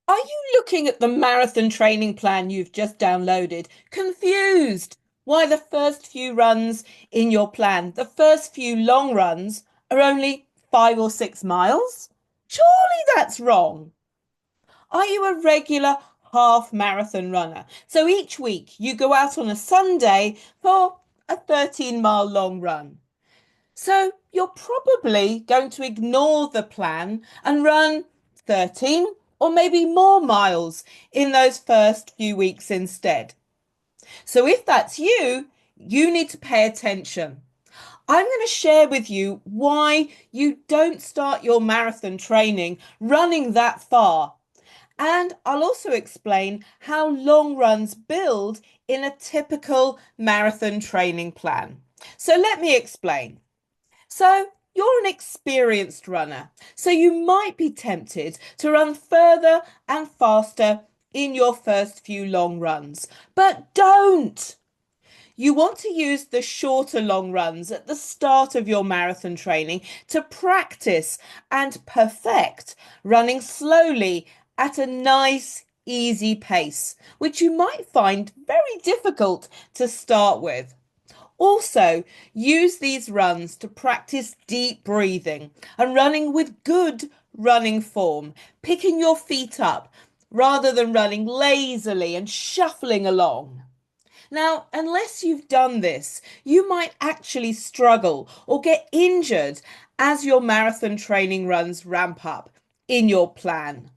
Are you looking at the marathon training plan you've just downloaded, confused why the first few runs in your plan, the first few long runs, are only 5 or 6 miles? Surely that's wrong. Are you a regular half marathon runner? So each week you go out on a Sunday for a 13-mile long run. So you're probably going to ignore the plan and run 13 or maybe more miles in those first few weeks instead. So if that's you, you need to pay attention. I'm going to share with you why you don't start your marathon training running that far. And I'll also explain how long runs build in a typical marathon training plan. So let me explain. So you're an experienced runner, so you might be tempted to run further and faster in your first few long runs, but don't. You want to use the shorter long runs at the start of your marathon training to practice and perfect running slowly at a nice, easy pace, which you might find very difficult to start with. Also, use these runs to practice deep breathing and running with good running form, picking your feet up rather than running lazily and shuffling along. Now, unless you've done this, you might actually struggle or get injured as your marathon training runs ramp up in your plan.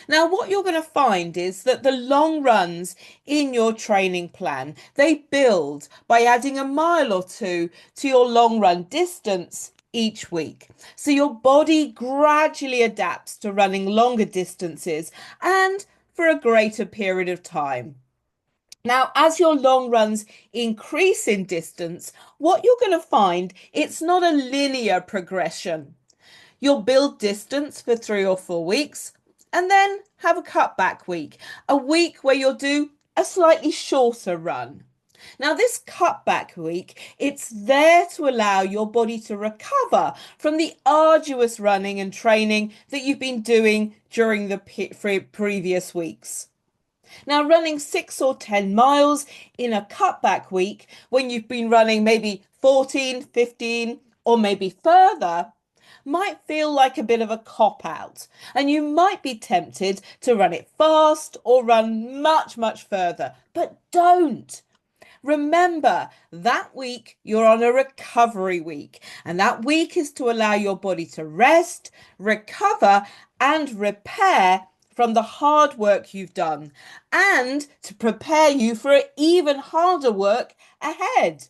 Now, what you're going to find is that the long runs in your training plan, they build by adding a mile or two to your long run distance each week. So your body gradually adapts to running longer distances and for a greater period of time. Now, as your long runs increase in distance, what you're going to find, it's not a linear progression. You'll build distance for 3 or 4 weeks and then have a cutback week, a week where you'll do a slightly shorter run. Now, this cutback week, it's there to allow your body to recover from the arduous running and training that you've been doing during the previous weeks. Now, running 6 or 10 miles in a cutback week when you've been running maybe 14, 15, or maybe further might feel like a bit of a cop out, and you might be tempted to run it fast or run much, much further, but don't. Remember, that week you're on a recovery week, and that week is to allow your body to rest, recover, and repair from the hard work you've done, and to prepare you for even harder work ahead.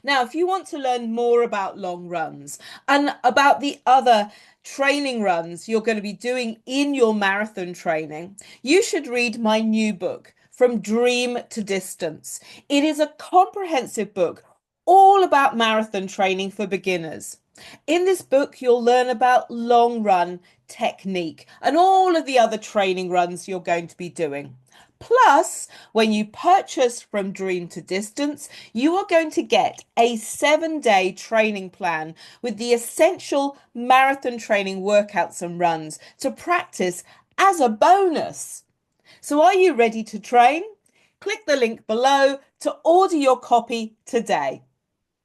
Now, if you want to learn more about long runs and about the other training runs you're going to be doing in your marathon training, you should read my new book, From Dream to Distance. It is a comprehensive book all about marathon training for beginners. In this book, you'll learn about long run technique and all of the other training runs you're going to be doing. Plus, when you purchase From Dream to Distance, you are going to get a 7-day training plan with the essential marathon training workouts and runs to practice as a bonus. So, are you ready to train? Click the link below to order your copy today.